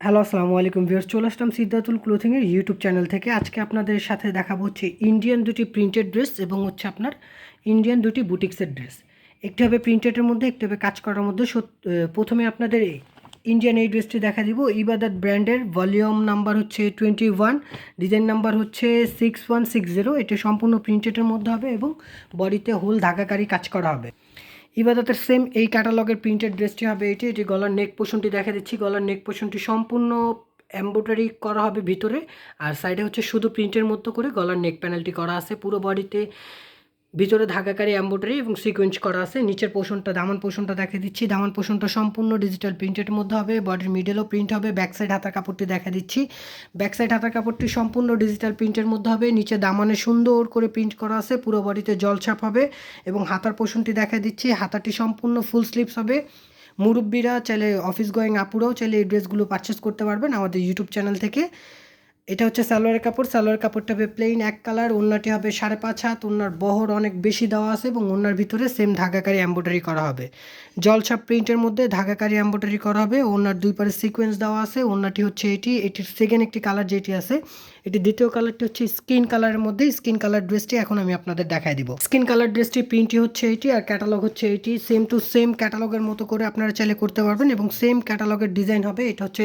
Hello, আসসালামু আলাইকুম viewers. চলে আসলাম সিদ্ধাতুল ক্লোথিংয়ের ইউটিউব চ্যানেল থেকে। আজকে আপনাদের সাথে দেখাবো হচ্ছে ইন্ডিয়ান দুটি প্রিন্টেড ড্রেস এবং হচ্ছে আপনার ইন্ডিয়ান দুটি বুটিক্সের ড্রেস। একটি হবে প্রিন্টেডের মধ্যে, একটি হবে কাজ করার মধ্যে। প্রথমে আপনাদের ইন্ডিয়ান এই ড্রেসটি দেখা দিব। ইবাদত ব্র্যান্ডের, ভলিউম নাম্বার হচ্ছে 21, ডিজাইন নাম্বার হচ্ছে 6160। এটি সম্পূর্ণ প্রিন্টেডের মধ্যে হবে এবং বডিতে হোল ধাগাকারি কাজ করা হবে। ইবাদতের সেম এই ক্যাটালগের প্রিন্টেড ড্রেসটি হবে এটি গলার নেক পোর্শনটি দেখা দিচ্ছি। গলার নেক পোর্শনটি সম্পূর্ণ এমব্রয়ডারি করা হবে ভিতরে, আর সাইডে হচ্ছে শুধু প্রিন্টের মতো করে গলার নেক প্যানেলটি করা আছে। পুরো বডিতে ভিতরে ধাগাকারি এমব্রয়ডারি এবং সিকোয়েন্স করা আছে। নিচের পোর্শনটা, দামান পোর্শনটা দেখা দিচ্ছি। দামান পোর্শনটা সম্পূর্ণ ডিজিটাল প্রিন্টের মধ্যে হবে। বডির মিডেলও প্রিন্ট হবে। ব্যাক সাইড হাতার কাপড়টি দেখা দিচ্ছি। ব্যাক সাইড হাতার কাপড়টি সম্পূর্ণ ডিজিটাল প্রিন্টের মধ্যে হবে। নিচে দামানে সুন্দর করে প্রিন্ট করা আছে। পুরো বডিতে জলছাপ হবে এবং হাতার পোর্শনটি দেখা দিচ্ছি। হাতাটি সম্পূর্ণ ফুল স্লিভস হবে। মুরব্বীরা চাইলে, অফিস গোয়িং আপুরাও চাইলে এই ড্রেসগুলো পারচেস করতে পারবেন আমাদের ইউটিউব চ্যানেল থেকে। এটা হচ্ছে সালোয়ারের কাপড়। সালোয়ার কাপড়টা হবে প্লেন এক কালার। ওড়নাটি হবে 5.5 হাত। ওড়নার বহর অনেক বেশি দেওয়া আছে এবং ওড়নার ভিতরে সেম ধাগাকারি এমব্রয়ডারি করা হবে। জলছাপ প্রিন্টের মধ্যে ধাগাকারি এমব্রয়ডারি করা হবে। ওড়নার দুই পারে সিকোয়েন্স দেওয়া আছে। ওড়নাটি হচ্ছে এটির সেকেন্ড একটি কালার যেটি আছে, এটি দ্বিতীয় কালারটি হচ্ছে স্কিন কালারের মধ্যে। স্কিন কালার ড্রেসটি এখন আমি আপনাদের দেখাই দিব। স্কিন কালার ড্রেসটির প্রিন্টটি হচ্ছে এটি, আর ক্যাটালগ হচ্ছে এটি। সেম টু সেম ক্যাটালগের মতো করে আপনারা চাইলে করতে পারবেন এবং সেম ক্যাটালগের ডিজাইন হবে। এটা হচ্ছে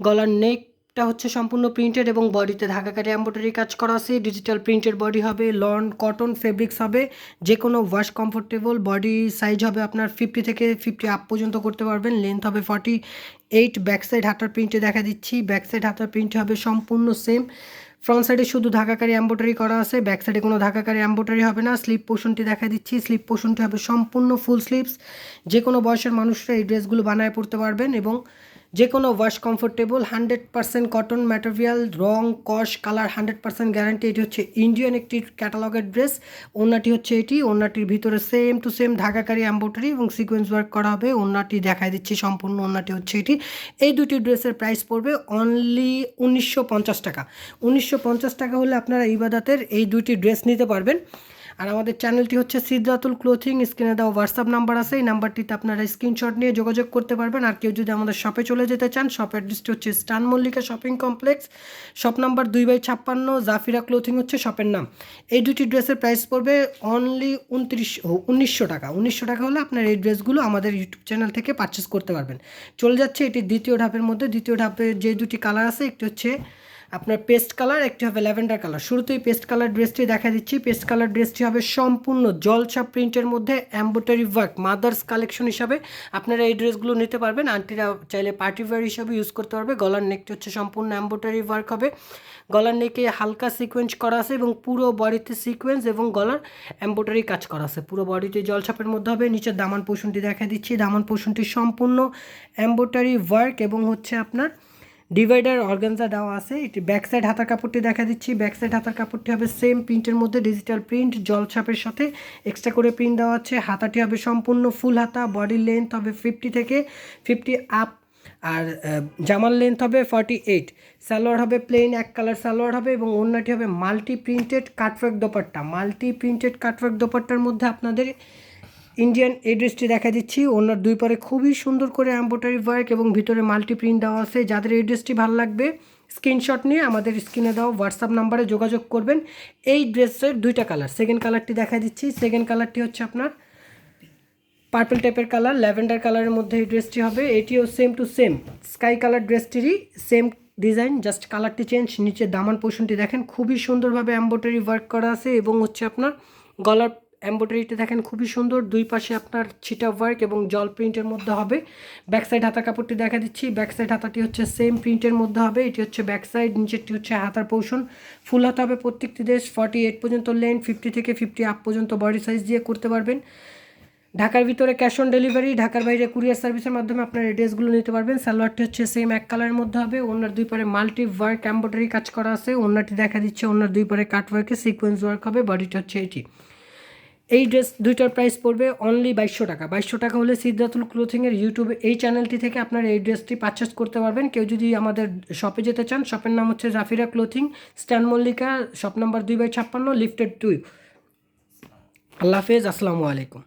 গলার নেক, এটা হচ্ছে সম্পূর্ণ প্রিন্টেড এবং বডিতে ধাগাকারি এমব্রয়ডারি কাজ করা আছে। ডিজিটাল প্রিন্টেড বডি হবে। লন কটন ফেব্রিক্স হবে। যে কোনো ওয়াশ কমফোর্টেবল। বডি সাইজ হবে আপনার 50 থেকে 50 আপ পর্যন্ত করতে পারবেন। লেন্থ হবে 48। ব্যাক সাইড হাতার প্রিন্টে দেখা দিচ্ছি। ব্যাক সাইড হাতার প্রিন্ট হবে সম্পূর্ণ সেম। ফ্রন্ট সাইডে শুধু ধাগাকারি এমব্রয়ডারি করা আছে। ব্যাক সাইডে কোনো ধাগাকারি এমব্রয়ডারি হবে না। স্লিপ পোর্শনটি দেখা দিচ্ছি। স্লিপ পোর্শনটি হবে সম্পূর্ণ ফুল স্লিভস। যে কোনো বয়সের মানুষরা এই ড্রেসগুলো বানায় পড়তে পারবেন এবং যে কোনো ওয়াশ কমফোর্টেবল। 100% cotton material. রং কস কালার 100% গ্যারান্টি। এটি হচ্ছে ইন্ডিয়ান একটি ক্যাটালগের ড্রেস। ওড়নাটি হচ্ছে এটি। ওড়নাটির ভিতরে সেম টু সেম ধাগাকারি এমব্রয়ডারি এবং সিকোয়েন্স ওয়ার্ক করা হবে। ওড়নাটি দেখাই দিচ্ছি সম্পূর্ণ। ওড়নাটি হচ্ছে এটি। এই দুটি ড্রেসের প্রাইস পড়বে অনলি 1950 টাকা। 1950 টাকা হলে আপনারা ইবাদতের এই দুটি ড্রেস নিতে পারবেন। আর আমাদের চ্যানেলটি হচ্ছে সিদ্ধাতুল ক্লোথিং। স্ক্রিনে দেওয়া হোয়াটসঅ্যাপ নাম্বার আছে, এই নাম্বারটিতে আপনারা স্ক্রিনশট নিয়ে যোগাযোগ করতে পারবেন। আর কেউ যদি আমাদের শপে চলে যেতে চান, শপ অ্যাড্রেসটি হচ্ছে স্টান Mallika shopping complex, shop number 2/56, Zafira clothing হচ্ছে শপের নাম। এই দুটি ড্রেসের প্রাইস পড়বে অনলি 1900 টাকা। 1900 টাকা হলে আপনার এই ড্রেসগুলো আমাদের ইউটিউব চ্যানেল থেকে পারচেস করতে পারবেন। চলে যাচ্ছে এটি দ্বিতীয় ধাপের মধ্যে। দ্বিতীয় ধাপের যে দুটি কালার আছে, একটি হচ্ছে আপনার পেস্ট কালার, একটি হবে ল্যাভেন্ডার কালার। শুরুতেই পেস্ট কালার ড্রেসটি দেখা দিচ্ছি। পেস্ট কালার ড্রেসটি হবে সম্পূর্ণ জলছাপ প্রিন্টের মধ্যে এমব্রয়ডারি ওয়ার্ক। মাদার্স কালেকশন হিসাবে আপনারা এই ড্রেসগুলো নিতে পারবেন। আন্টিরা চাইলে পার্টি ওয়্যার হিসাবে ইউজ করতে পারবে। গলার নেকটি হচ্ছে সম্পূর্ণ এমব্রয়ডারি ওয়ার্ক হবে। গলার নেকে হালকা সিকোয়েন্স করা আছে এবং পুরো বডিতে সিকোয়েন্স এবং গলার এমব্রয়ডারি কাজ করা আছে। পুরো বডিতে জলছাপের মধ্যে হবে। নিচের দামান পোর্শনটি দেখা দিচ্ছি। দামান পোর্শনটি সম্পূর্ণ এমব্রয়ডারি ওয়ার্ক এবং হচ্ছে আপনার ডিভাইডার অর্গানজা দেওয়া আছে। এটি ব্যাক সাইড হাতার কাপড়টি দেখা দিচ্ছি। ব্যাক সাইড হাতার কাপড়টি হবে সেম প্রিন্টের মধ্যে, ডিজিটাল প্রিন্ট। জলছাপের সাথে এক্সট্রা করে প্রিন্ট দেওয়া আছে। হাতাটি হবে সম্পূর্ণ ফুল হাতা। বডির লেন্থ হবে 50 থেকে 50 আপ, আর জামার লেন্থ হবে 48। সালোয়ার হবে প্লেন এক কালার সালোয়ার হবে এবং ওড়নাটি হবে multi printed cutwork dupatta. Multi printed cutwork দোপাট্টার মধ্যে আপনাদের ইন্ডিয়ান এই ড্রেসটি দেখা দিচ্ছি। ওনার দুই পারে খুবই সুন্দর করে এমব্রয়ডারি ওয়ার্ক এবং ভিতরে মাল্টি প্রিন্ট দেওয়া আছে। যাদের এই ড্রেসটি ভালো লাগবে স্ক্রিনশট নিয়ে আমাদের স্ক্রিনে দেওয়া হোয়াটসঅ্যাপ নাম্বারে যোগাযোগ করবেন। এই ড্রেসের দুইটা কালার। সেকেন্ড কালারটি দেখা দিচ্ছি। সেকেন্ড কালারটি হচ্ছে আপনার পার্পল টাইপের কালার, ল্যাভেন্ডার কালারের মধ্যে এই ড্রেসটি হবে। এটিও same to same sky colour ড্রেসটিরই সেম ডিজাইন, জাস্ট কালারটি চেঞ্জ। নিচে দামান পোর্শনটি দেখেন খুবই সুন্দরভাবে এমব্রয়ডারি ওয়ার্ক করা আছে এবং হচ্ছে আপনার গলার এমব্রয়ডারিটা দেখেন খুবই সুন্দর। দুই পাশে আপনার ছিটা ওয়ার্ক এবং জল প্রিন্টের মধ্যে হবে। ব্যাক সাইড হাতা কাপড়টি দেখা দিচ্ছি। ব্যাক সাইড হাতাটি হচ্ছে সেম প্রিন্টের মধ্যে হবে। এটি হচ্ছে ব্যাক সাইড। নিচেরটি হচ্ছে হাতার পোর্শন। ফুল হাতা হবে প্রত্যেকটি ড্রেস। 48 পর্যন্ত লেন্থ, 50 থেকে 50 আপ পর্যন্ত বডি সাইজ দিয়ে করতে পারবেন। ঢাকার ভিতরে ক্যাশ অন ডেলিভারি, ঢাকার বাইরে কুরিয়ার সার্ভিসের মাধ্যমে আপনার এই ড্রেসগুলো নিতে পারবেন। সালোয়ারটি হচ্ছে সেম এক কালারের মধ্যে হবে। ওনার দুই পারে মাল্টি ওয়ার্ক এমব্রয়ডারি কাজ করা আছে। ওনারটি দেখা দিচ্ছে ওনার দুই পারে কাট ওয়ার্কে সিকোয়েন্স ওয়ার্ক হবে। বডিটা হচ্ছে এটি। এই ড্রেস দুইটার প্রাইস পড়বে অনলি 2200 টাকা। 2200 টাকা হলে সিদ্ধাতুল ক্লোথিংয়ের ইউটিউবে এই চ্যানেলটি থেকে আপনারা এই ড্রেসটি পারচেস করতে পারবেন। কেউ যদি আমাদের শপে যেতে চান, শপের নাম হচ্ছে জাফিরা ক্লোথিং, স্ট্যান মল্লিকা, শপ নাম্বার 2/56, লিফটেড 2। আল্লাহ হাফেজ, আসসালামু আলাইকুম।